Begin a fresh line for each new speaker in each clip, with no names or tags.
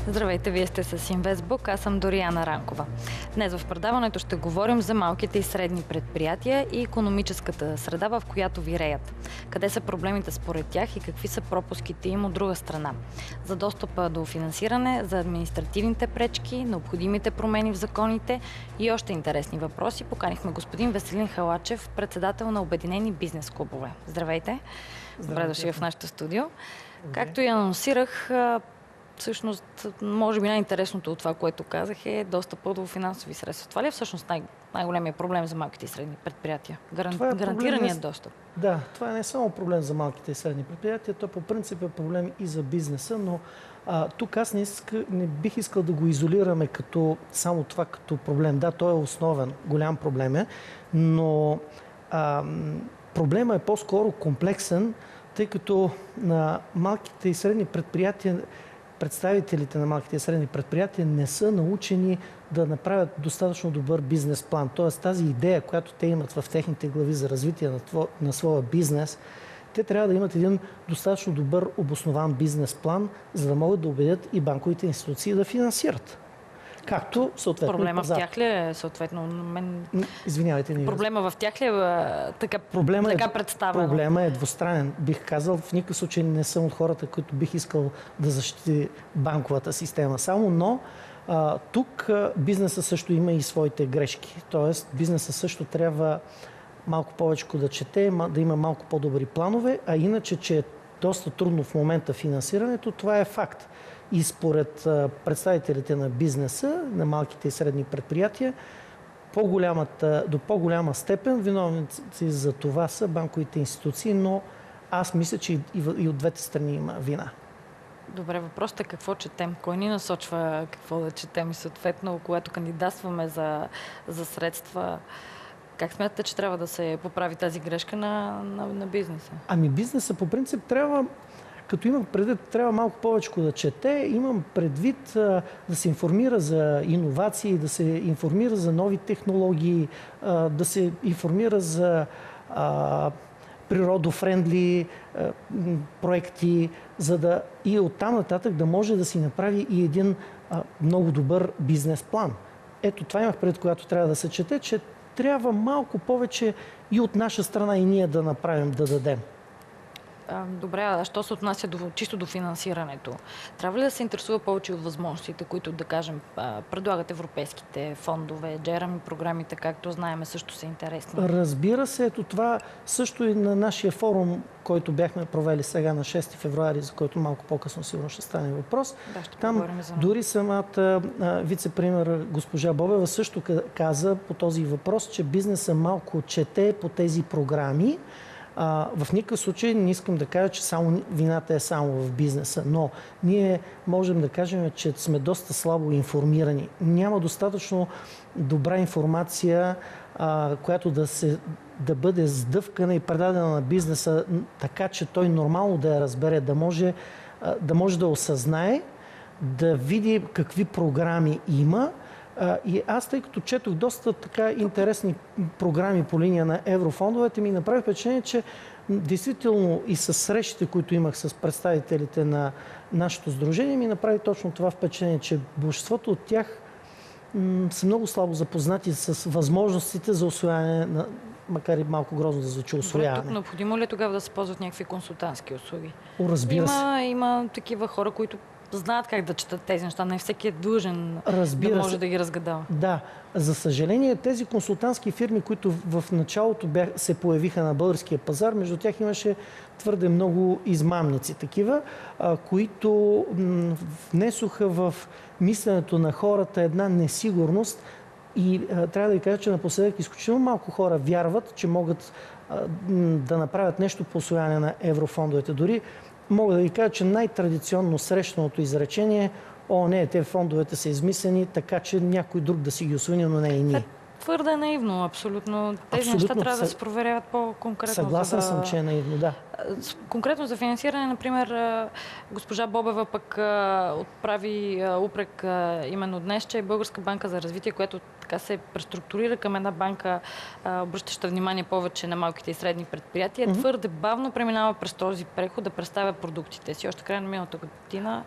Здравейте, вие сте с Инвестбук, аз съм Дориана Ранкова. Днес в предаването ще говорим за малките и средни предприятия и икономическата среда, в която виреят. Къде са проблемите според тях и какви са пропуските им от друга страна. За достъпа до финансиране, за административните пречки, необходимите промени в законите и още интересни въпроси поканихме господин Веселин Халачев, председател на Обединени бизнес клубове. Здравейте! Добре дошли в нашото студио. Както и анонсирах, всъщност, може би най-интересното от това, което казах, е достъпа до финансови средства. Това ли е всъщност най-големият проблем за малките и средни предприятия? Гарантираният достъп.
Да, това не е само проблем за малките и средни предприятия, то по принцип е проблем и за бизнеса, но тук аз не бих искал да го изолираме само това като проблем. Да, той е основен, голям проблем е, но проблема е по-скоро комплексен, тъй като на малките и средни предприятия, представителите на малките и средни предприятия не са научени да направят достатъчно добър бизнес план. Тоест тази идея, която те имат в техните глави за развитие на своя бизнес, те трябва да имат един достатъчно добър обоснован бизнес план, за да могат да убедят и банковите институции да финансират. Както съответно
проблема в тях ли е съответно?
Извинявайте.
Проблема в тях ли е така представено?
Проблема е двустранен. Бих казал, в никакъв случай не съм от хората, които бих искал да защити банковата система само, но тук бизнеса също има и своите грешки. Тоест бизнеса също трябва малко повече да чете, да има малко по-добри планове, а иначе, че е доста трудно в момента финансирането, това е факт. И според представителите на бизнеса, на малките и средни предприятия, до по-голяма степен виновници за това са банковите институции, но аз мисля, че и от двете страни има вина.
Добре, въпросът е какво четем, кой ни насочва какво да четем и съответно, когато кандидатстваме за средства, как смятате, че трябва да се поправи тази грешка на бизнеса? Ами
бизнеса по принцип трябва, като имам предвид, трябва малко повече да чете, имам предвид да се информира за иновации, да се информира за нови технологии, да се информира за природофрендли проекти, за да и оттам нататък да може да си направи и един много добър бизнес план. Ето това имах предвид, когато трябва да се чете, че трябва малко повече и от наша страна и ние да направим, да дадем.
Добре, а що се отнася чисто до финансирането? Трябва ли да се интересува повече от възможностите, които, да кажем, предлагат европейските фондове, Джереми програмите, както знаем, също са интересни?
Разбира се, ето това също и на нашия форум, който бяхме провели сега на 6 февруари, за който малко по-късно сигурно ще стане въпрос.
Да, ще
там дори самата вице-премиер госпожа Бобева също каза по този въпрос, че бизнеса малко чете по тези програми. В никакъв случай не искам да кажа, че вината е само в бизнеса, но ние можем да кажем, че сме доста слабо информирани. Няма достатъчно добра информация, която да бъде сдъвкана и предадена на бизнеса, така че той нормално да я разбере, да може да осъзнае, да види какви програми има. И аз, тъй като четох доста така интересни програми по линия на еврофондовете, ми направи впечатление, че действително и с срещите, които имах с представителите на нашето сдружение, ми направи точно това впечатление, че большинството от тях са много слабо запознати с възможностите за усвояване на, макар и малко грозно да звучи, усвояване.
Тук необходимо ли е тогава да се ползват някакви консултантски услуги?
Разбира се.
Има такива хора, които знаят как да четат тези неща. Не всеки е длъжен да може да ги разгадава.
Да. За съжаление, тези консултантски фирми, които в началото се появиха на българския пазар, между тях имаше твърде много измамници. Такива, които внесоха в мисленето на хората една несигурност. И трябва да ви кажа, че напоследък изключително малко хора вярват, че могат да направят нещо по усвояване на еврофондовете. Дори мога да ви кажа, че най-традиционно срещаното изречение не, те фондовете са измислени, така че някой друг да си ги усвои, но не и ние.
Твърде наивно, абсолютно. Тези неща трябва да се проверяват по-конкретно.
Съгласен съм, че е наивно, да.
Конкретно за финансиране, например, госпожа Бобева пък отправи упрек именно днес, че Българска банка за развитие, която така се преструктурира към една банка, обръщаща внимание повече на малките и средни предприятия, твърде бавно преминава през този преход да представя продуктите си. Още края на миналата година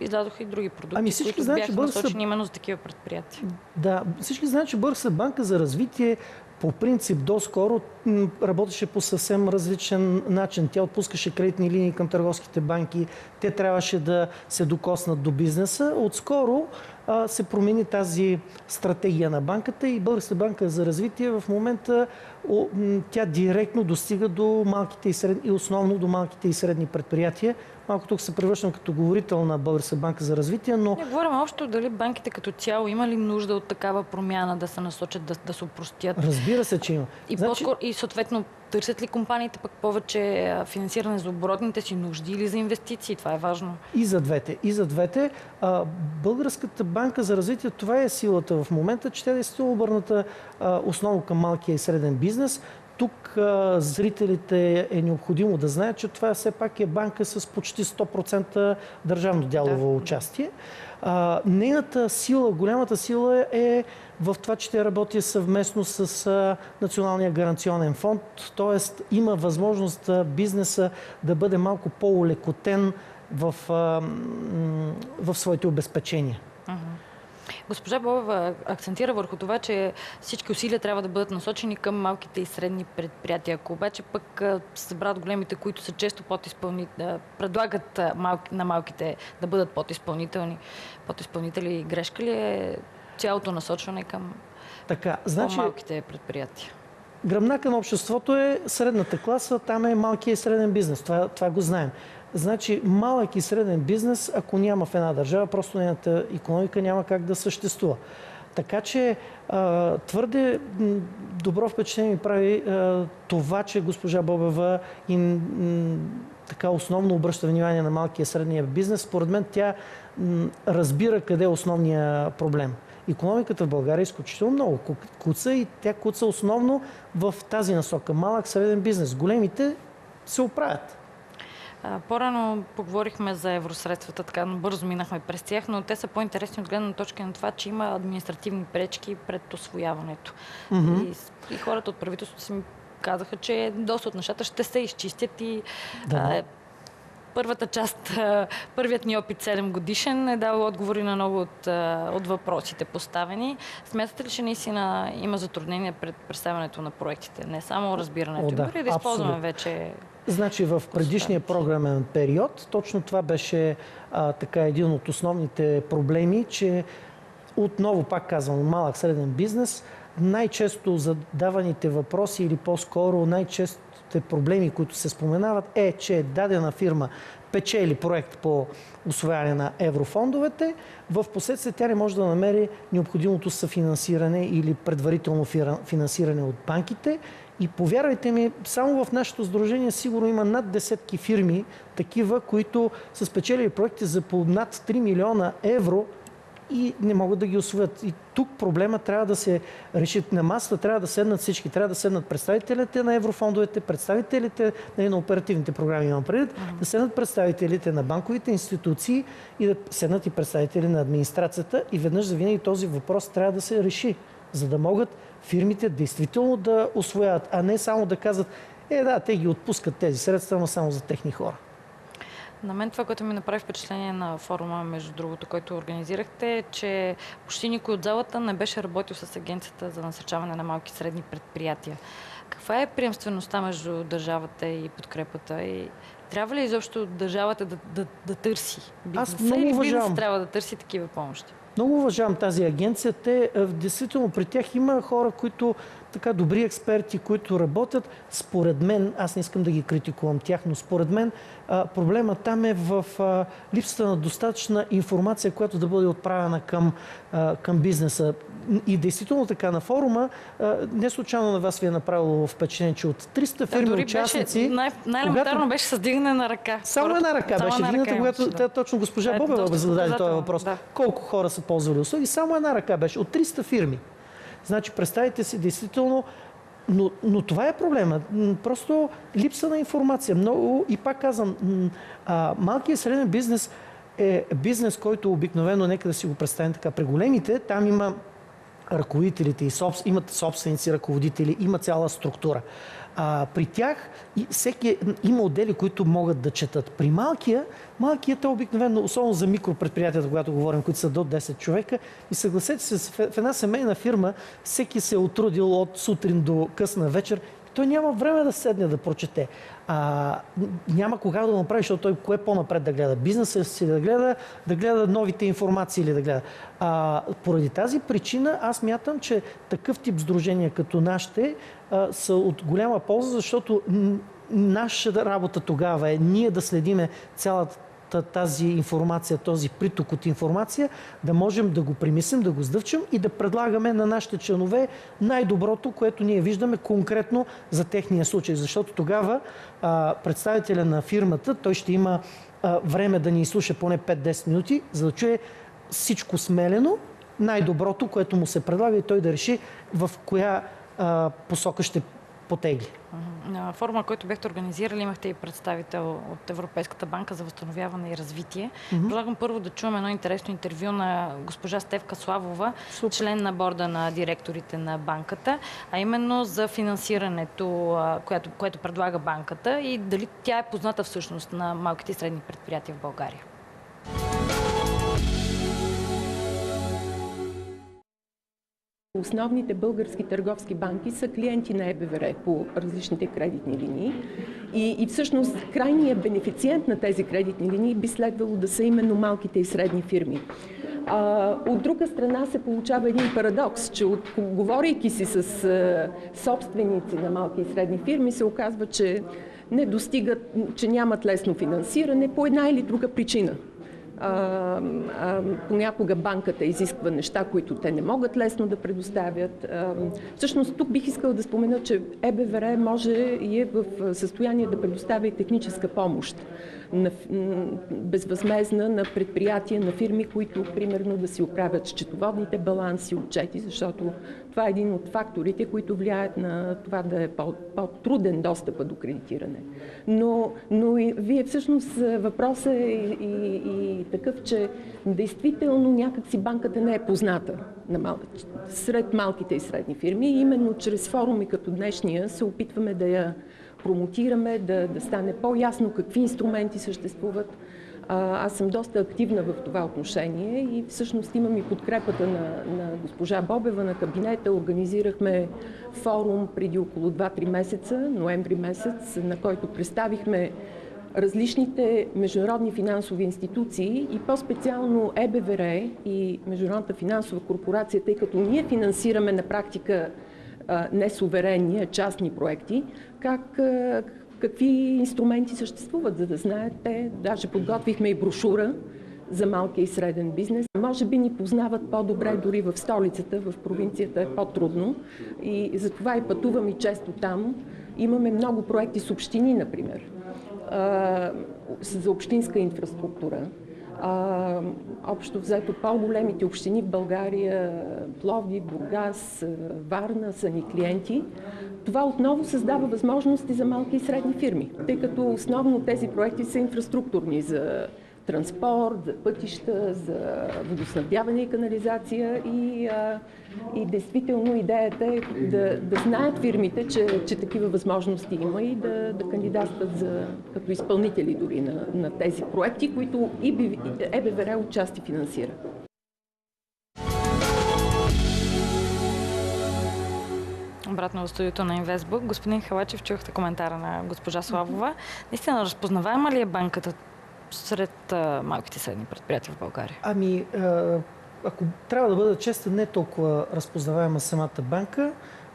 излязоха и други продукти, които бяха насочени именно за такива предприятия.
Да, всички знаят, че Българската банка за развитие по принцип доскоро работеше по съвсем различен начин. Тя отпускаше кредитни линии към търговските банки, те трябваше да се докоснат до бизнеса. Отскоро се промени тази стратегия на банката и Българската банка за развитие в момента тя директно достига до малките и средни, и основно до малките и средни предприятия. Малко тук се превръщам като говорител на Българска банка за развитие, но...
Не говорим общо дали банките като цяло има ли нужда от такава промяна да се насочат, да се опростят.
Разбира се, че има.
И съответно търсят ли компаниите пък повече финансиране за оборотните си нужди или за инвестиции? Това е важно.
И за двете. И за двете. Българската банка за развитие, това е силата в момента, че тя е действително обърната основно към малкия и среден бизнес. Тук зрителите е необходимо да знаят, че това все пак е банка с почти 100% държавно дялово участие. Нейната сила, голямата сила е в това, че те работи съвместно с Националния гаранционен фонд, т.е. има възможност бизнеса да бъде малко по-улекотен в своите обезпечения.
Госпожа Бобева акцентира върху това, че всички усилия трябва да бъдат насочени към малките и средни предприятия. Ако обаче пък се събрат големите, които са често предлагат на малките да бъдат подизпълнители, грешка ли е цялото насочване към по-малките предприятия?
Гръбнака на обществото е средната класа, там е малкия и среден бизнес. Това го знаем. Значи малък и среден бизнес, ако няма в една държава, просто нейната икономика няма как да съществува. Така че твърде добро впечатление ми прави това, че госпожа Бобева така основно обръща внимание на малкия и средния бизнес. Според мен тя разбира къде е основният проблем. Икономиката в България е изключително много куца и тя куца основно в тази насока. Малък среден бизнес. Големите се оправят.
По-рано поговорихме за евросредствата, така бързо минахме през тях, но те са по-интересни от гледна точка на това, че има административни пречки пред усвояването. И хората от правителството си ми казаха, че доста от нещата ще се изчистят и първата част, първият ни опит 7 годишен е дал отговори на много от въпросите поставени. Смятате ли, че наистина има затруднения пред представянето на проектите? Не само разбирането, дори да използваме вече...
Значи в предишния програмен период точно това беше така един от основните проблеми, че отново, пак казвам, малък среден бизнес, най-често задаваните въпроси или по-скоро най-честите проблеми, които се споменават е, че дадена фирма печели проект по усвояване на еврофондовете, в последствие тя не може да намери необходимото съфинансиране или предварително финансиране от банките. И повярвайте ми, само в нашето сдружение сигурно има над десетки фирми, такива, които са спечелили проекти за по над 3 милиона евро и не могат да ги усвоят. И тук проблема трябва да се реши. На масата трябва да седнат всички. Трябва да седнат представителите на еврофондовете, представителите на оперативните програми, имам предвид, да седнат представителите на банковите институции и да седнат и представители на администрацията. И веднъж завинаги този въпрос трябва да се реши, за да могат фирмите действително да усвояват, а не само да казват, те ги отпускат тези средства, но само за техни хора.
На мен това, което ми направи впечатление на форума, между другото, който организирахте, е, че почти никой от залата не беше работил с Агенцията за насърчаване на малки и средни предприятия. Каква е приемствеността между държавата и подкрепата? И трябва ли изобщо държавата да търси бизнеса или бизнес трябва да търси такива помощи?
Много уважавам тази агенция. Действително при тях има хора, които така добри експерти, които работят. Според мен, аз не искам да ги критикувам тях, но според мен проблемът там е в липсата на достатъчна информация, която да бъде отправена към бизнеса. И действително така на форума, не случайно на вас ви е направило впечатление, че от 300 фирми участници...
Най-елементарно беше с дигане на ръка.
Само една ръка беше дигната, когато точно госпожа Бобева зададе този въпрос. Да. Колко хора са ползвали услуги? Само една ръка беше от 300 фирми. Значи, представете си, действително, но това е проблема. Просто липса на информация. Много, и пак казвам, малкият и среден бизнес е бизнес, който обикновено, нека да си го представим така, при големите, там има ръководителите и имат собственици ръководители, има цяла структура. При тях всеки има отдели, които могат да четат. При малкият е обикновено, особено за микропредприятията, когато говорим, които са до 10 човека. И съгласете се, в една семейна фирма всеки се е отрудил от сутрин до късна вечер. Той няма време да седне да прочете. Няма кога да го направи, защото той кое по-напред да гледа? Бизнеса си да гледа новите информации или да гледа. Поради тази причина аз мятам, че такъв тип сдружения като нашите са от голяма полза, защото нашата работа тогава е ние да следиме цялата тази информация, този приток от информация, да можем да го примислим, да го сдъвчим и да предлагаме на нашите членове най-доброто, което ние виждаме конкретно за техния случай. Защото тогава представителя на фирмата, той ще има време да ни изслуша поне 5-10 минути, за да чуе всичко смелено, най-доброто, което му се предлага и той да реши в коя посока ще потегли.
На форума, който бяхте организирали, имахте и представител от Европейската банка за възстановяване и развитие. Предлагам първо да чуем едно интересно интервю на госпожа Стефка Славова, член на борда на директорите на банката, а именно за финансирането, което предлага банката и дали тя е позната всъщност на малките и средни предприятия в България.
Основните български търговски банки са клиенти на ЕБВР по различните кредитни линии и всъщност крайният бенефициент на тези кредитни линии би следвало да са именно малките и средни фирми. От друга страна се получава един парадокс, че говорейки си с собственици на малки и средни фирми, се оказва, че не достигат, че нямат лесно финансиране по една или друга причина. Понякога банката изисква неща, които те не могат лесно да предоставят. Всъщност тук бих искала да спомена, че ЕБВР може и е в състояние да предоставя и техническа помощ безвъзмездна на предприятия, на фирми, които примерно да си оправят счетоводните баланси, отчети, защото това е един от факторите, които влияят на това да е по-труден достъпа до кредитиране. Но и вие всъщност въпросът е и такъв, че действително някакси банката не е позната сред малките и средни фирми. И именно чрез форуми като днешния се опитваме да я промотираме, да стане по-ясно какви инструменти съществуват. Аз съм доста активна в това отношение и всъщност имам и подкрепата на госпожа Бобева, на кабинета. Организирахме форум преди около 2-3 месеца, ноември месец, на който представихме различните международни финансови институции и по-специално ЕБВР и Международната финансова корпорация, тъй като ние финансираме на практика не суверенни, а частни проекти, какви инструменти съществуват, за да знаят те. Даже подготвихме и брошура за малкия и среден бизнес. Може би ни познават по-добре дори в столицата, в провинцията е по-трудно и затова и пътувам и често там. Имаме много проекти с общини, например, за общинска инфраструктура. Общо взето по-големите общини в България, Пловдив, Бургас, Варна са ни клиенти. Това отново създава възможности за малки и средни фирми, тъй като основно тези проекти са инфраструктурни за транспорт, за пътища, за водоснабдяване и канализация и действително идеята е да знаят фирмите, че такива възможности има и да кандидатстват като изпълнители дори на тези проекти, които ЕБВР отчасти финансира.
Обратно в студиото на Инвестбук. Господин Халачев, чухте коментара на госпожа Славова. Наистина, разпознаваема ли е банката сред малките и средни предприятия в България?
Ако трябва да бъда честен, не толкова разпознаваема самата банка.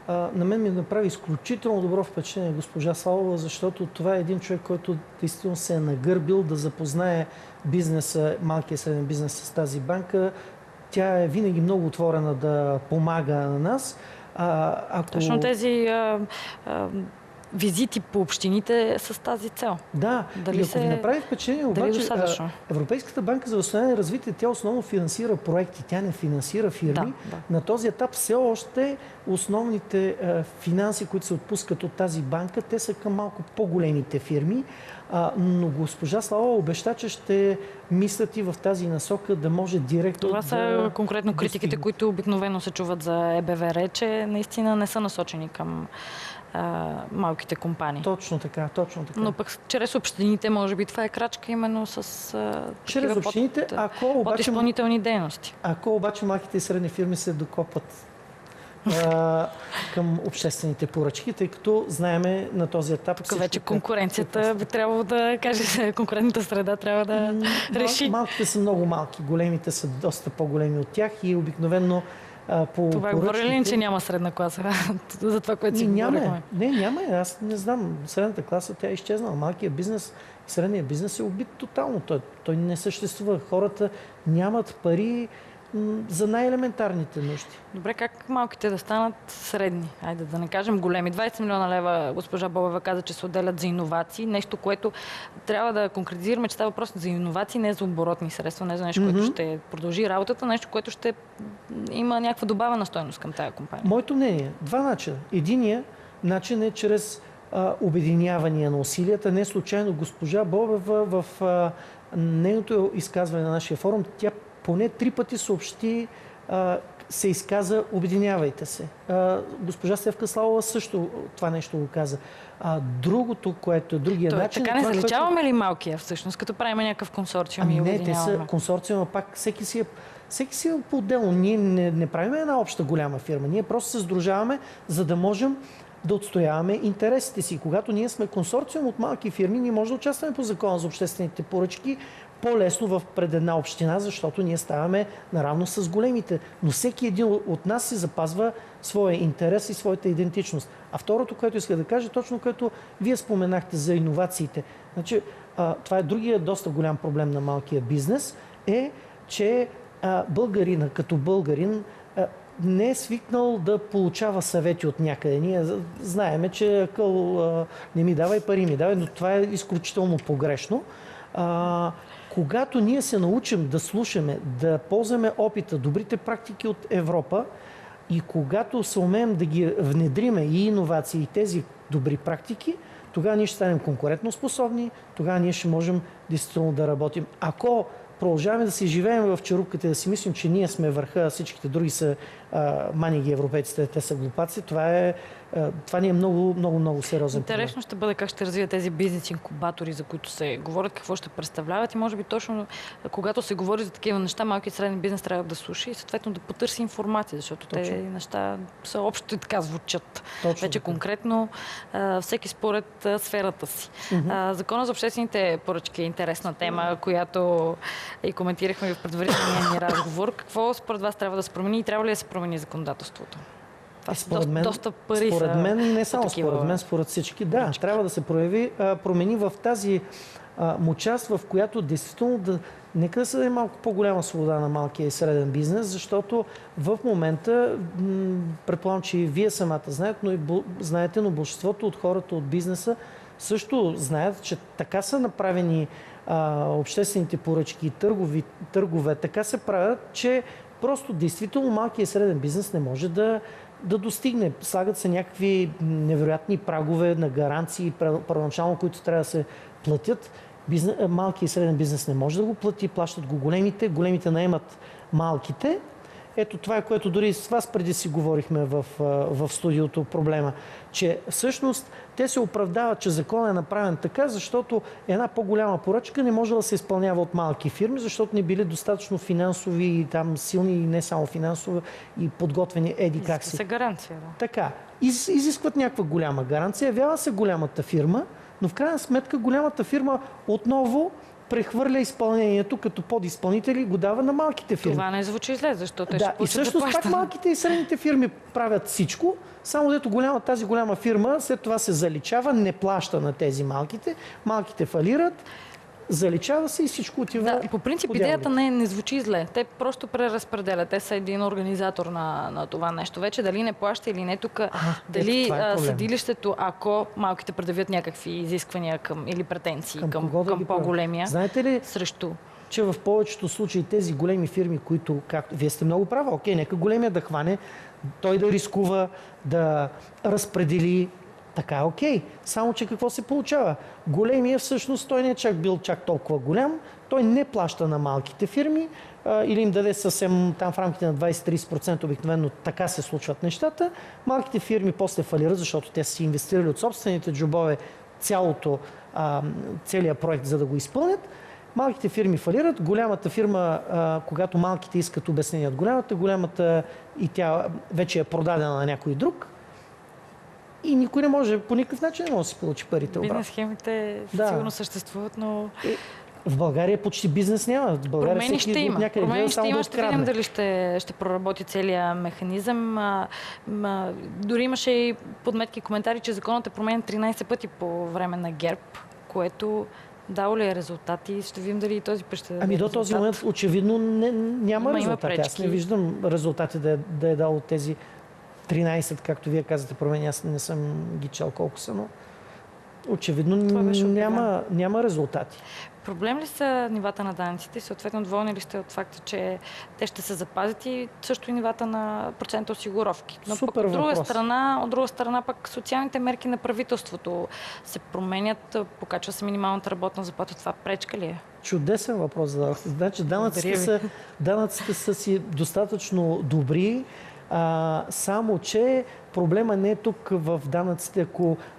На мен ми направи изключително добро впечатление госпожа Славова, защото това е един човек, който действително се е нагърбил да запознае бизнеса, малкия и среден бизнес с тази банка. Тя е винаги много отворена да помага на нас.
Точно тези визити по общините с тази цел.
Да,
дали
и ако ви направи впечатление, обаче Европейската банка за възстановяване и развитие, тя основно финансира проекти, тя не финансира фирми.
Да.
На този етап все още основните финанси, които се отпускат от тази банка, те са към малко по-големите фирми. Но госпожа Слава обеща, че ще мислят и в тази насока да може директно
Това са конкретно критиките, които обикновено се чуват за ЕБВР, че наистина не са насочени към малките компании.
Точно така, точно така.
Но пък чрез общините, може би това е крачка именно с
чрез общините,
подизпълнителни дейности.
Ако обаче малките и средни фирми се докопат към обществените поръчки, тъй като знаеме на този етап...
Тук вече конкуренцията би трябвало да каже, конкурентната среда трябва да реши.
Малките са много малки, големите са доста по-големи от тях и обикновено по
това говори ли, че няма средна класа за това, което си говорихме?
Няма. Аз не знам. Средната класа, тя е изчезнала. Малкият бизнес, средният бизнес е убит тотално. Той не съществува. Хората нямат пари за най-елементарните нужди.
Добре, как малките да станат средни? Айде да не кажем големи. 20 милиона лева госпожа Бобева каза, че се отделят за иновации. Нещо, което трябва да конкретизираме, че става въпрос за иновации, не за оборотни средства, не за нещо, което ще продължи работата, нещо, което ще има някаква добавена стойност към тази компания.
Моето мнение, два начина. Единият начин е чрез обединяване на усилията. Не случайно госпожа Бобева в нейното изказване на нашия форум, тя поне 3 пъти съобщи, се изказа, обединявайте се. Госпожа Стефка Славова също това нещо го каза. Другото, което е другия начин...
Така не заличаваме ли малкия всъщност, като правим някакъв консорциум и обединяваме?
Не, те са консорциума, пак всеки си е по-отделно. Ние не правим една обща голяма фирма. Ние просто се сдружаваме, за да можем да отстояваме интересите си. Когато ние сме консорциум от малки фирми, ние можем да участваме по закона за обществените поръчки по-лесно пред една община, защото ние ставаме наравно с големите. Но всеки един от нас си запазва своя интерес и своята идентичност. А второто, което иска да кажа, точно което вие споменахте за иновациите. Значи, това е другия доста голям проблем на малкия бизнес, е, че българина като българин не е свикнал да получава съвети от някъде. Ние знаеме, че акъл не ми дава и пари ми дава, но това е изключително погрешно. Когато ние се научим да слушаме, да ползваме опита, добрите практики от Европа и когато се умеем да ги внедриме и иновации, и тези добри практики, тогава ние ще станем конкурентоспособни, тогава ние ще можем действително да работим. Ако продължаваме да си живеем в черупката и да си мислим, че ние сме върха, всичките други са маниги европейците, те са глупаци, това ни е много сериозен.
Интересно ще бъде как ще развият тези бизнес инкубатори, за които се говорят, какво ще представляват и може би точно когато се говори за такива неща, малки и среден бизнес трябва да слуша и съответно да потърси информация, защото тези неща са общо и така звучат. Вече конкретно всеки според сферата си. Закона за обществените поръчки е интересна тема, която и коментирахме в предварителния ни разговор. Какво според вас трябва да се промени и трябва ли да се промени законодателството? Доста пари
според мен и не само
такива...
според мен, според всички. Да, трябва да се промени в тази му част, в която действително нека да се даде малко по-голяма свобода на малкия и среден бизнес, защото в момента, предполагам, че и вие самата знаете, но большинството от хората от бизнеса също знаят, че така са направени обществените поръчки и търгове, така се правят, че просто действително малкият и среден бизнес не може да достигне. Слагат се някакви невероятни прагове на гаранции, първоначално, които трябва да се платят. Малкият и среден бизнес не може да го плати, плащат го големите наемат малките. Ето това е, което дори с вас преди си говорихме в студиото проблема, че всъщност те се оправдават, че законът е направен така, защото една по-голяма поръчка не може да се изпълнява от малки фирми, защото не били достатъчно финансови и там силни и не само финансови и подготвени как си.
Изисква се гаранция. Да.
Така. Изискват някаква голяма гаранция, явява се голямата фирма, но в крайна сметка голямата фирма отново прехвърля изпълнението като подизпълнители, го дава на малките фирми.
Това не звучи зле, защото ще
и всъщност пак малките и средните фирми правят всичко, само дето тази голяма фирма след това се заличава, не плаща на тези малките фалират, заличава се и всичко отива.
Да, по принцип идеята не звучи зле. Те просто преразпределят. Те са един организатор на това нещо. Вече дали не плаща или не тук, дали съдилището, ако малките предявят някакви изисквания или претенции към по-големия,
знаете ли,
срещу...
че в повечето случаи тези големи фирми, които, както вие сте много права, нека големия да хване, той да рискува, да разпредели Така е окей. Само, че какво се получава? Големия всъщност, той не е чак бил чак толкова голям, той не плаща на малките фирми или им даде съвсем там в рамките на 20-30%, обикновено така се случват нещата. Малките фирми после фалират, защото те са си инвестирали от собствените джобове целият проект, за да го изпълнят. Малките фирми фалират, голямата фирма, когато малките искат обяснение от голямата и тя вече е продадена на някой друг, и никой не може, по никакъв начин не може да си получи парите обратно.
Бизнес схемите сигурно съществуват, но...
В България почти бизнес няма. В България
промени ще има.
Промени ще има.
Ще видим дали ще проработи целият механизъм. Дори имаше и подметки и коментари, че законът е променен 13 пъти по време на ГЕРБ, което дало ли е резултати? Ще видим дали и този път ще даде
до този момент очевидно няма резултати. Аз не виждам резултати да е дал от тези 13, както вие казвате, промени. Аз не съм ги чел колко са, но очевидно няма резултати.
Проблем ли са нивата на данъците? Съответно, доволни ли сте от факта, че те ще се запазят и също и нивата на процента осигуровки? Но
Супер
от друга страна пък социалните мерки на правителството се променят, покачва се минималната работна заплата. Това пречка ли е?
Чудесен въпрос зададохте. Значи данъците са си достатъчно добри, само че проблема не е тук в данъците,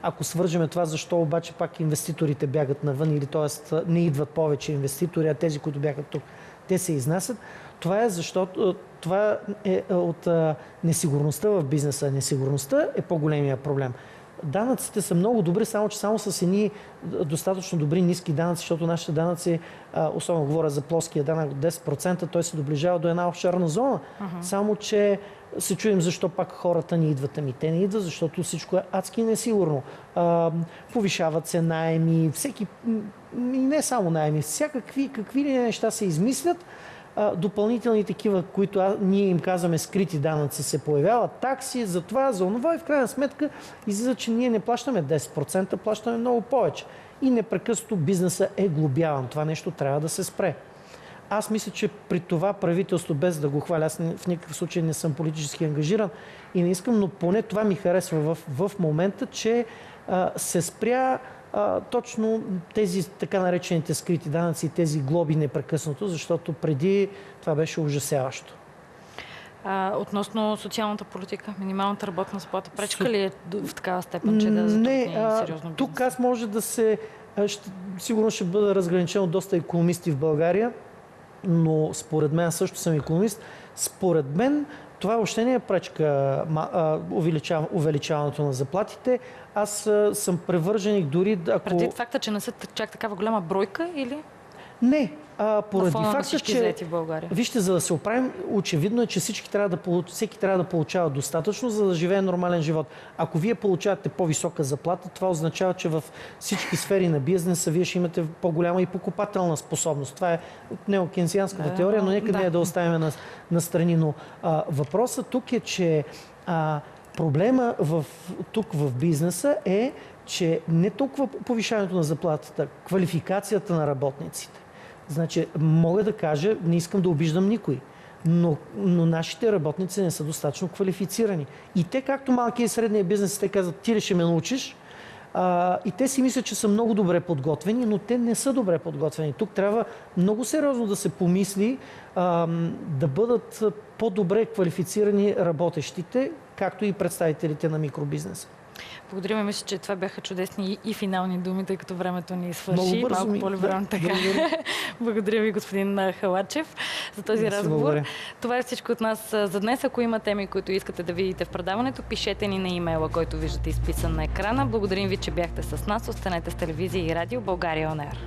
ако свържеме това, защо обаче пак инвеститорите бягат навън или т.е. не идват повече инвеститори, а тези, които бягат тук, те се изнасят. Това е защото това е от несигурността в бизнеса. Несигурността е по-големия проблем. Данъците са много добри, само че само с едни достатъчно добри ниски данъци, защото нашите данъци, особено говоря за плоския данък от 10%, той се доближава до една офшорна зона. Само че се чуем защо пак хората не идват. Те не идват, защото всичко е адски несигурно. Повишават се наеми, и не само наеми, какви ли неща се измислят. Допълнителни такива, които ние им казваме скрити данъци, се появяват, такси за това, за онова и в крайна сметка излиза, че ние не плащаме 10%, плащаме много повече. И непрекъснато бизнеса е глобяван. Това нещо трябва да се спре. Аз мисля, че при това правителство, без да го хваля, аз в никакъв случай не съм политически ангажиран и не искам, но поне това ми харесва в момента, че се спря точно тези така наречените скрити данъци и тези глоби непрекъснато, защото преди това беше ужасяващо.
Относно социалната политика, минималната работна заплата, пречка ли е в такава степен, че да затрудни сериозно бизнес?
Тук аз може да сигурно ще бъда разграничен от доста икономисти в България, но според мен, аз също съм икономист, според мен това въобще не е пречка увеличаването на заплатите. Аз съм привърженик дори ако...
Предвид факта, че не са чак такава голяма бройка или?
Не. Поради факта, че...
Вижте,
за да се оправим, очевидно е, че всеки трябва да получава достатъчно, за да живее нормален живот. Ако вие получавате по-висока заплата, това означава, че в всички сфери на бизнеса вие ще имате по-голяма и покупателна способност. Това е неокенсианската теория, но нека не да оставим на страни. Но въпросът тук е, че проблема тук в бизнеса е, че не толкова повишаването на заплатата, квалификацията на работниците. Значи, мога да кажа, не искам да обиждам никой, но нашите работници не са достатъчно квалифицирани. И те, както малкият и средния бизнес, те казват, ти ли ще ме научиш? И те си мислят, че са много добре подготвени, но те не са добре подготвени. Тук трябва много сериозно да се помисли да бъдат по-добре квалифицирани работещите, както и представителите на микробизнеса.
Благодаря ви. Мисля, че това бяха чудесни и финални думи, тъй като времето ни свърши. Малко по-либерално така. Благодаря ви, господин Халачев, за този разговор.
Благодаря.
Това е всичко от нас за днес. Ако има теми, които искате да видите в предаването, пишете ни на имейла, който виждате изписан на екрана. Благодарим ви, че бяхте с нас. Останете с телевизия и радио България On Air.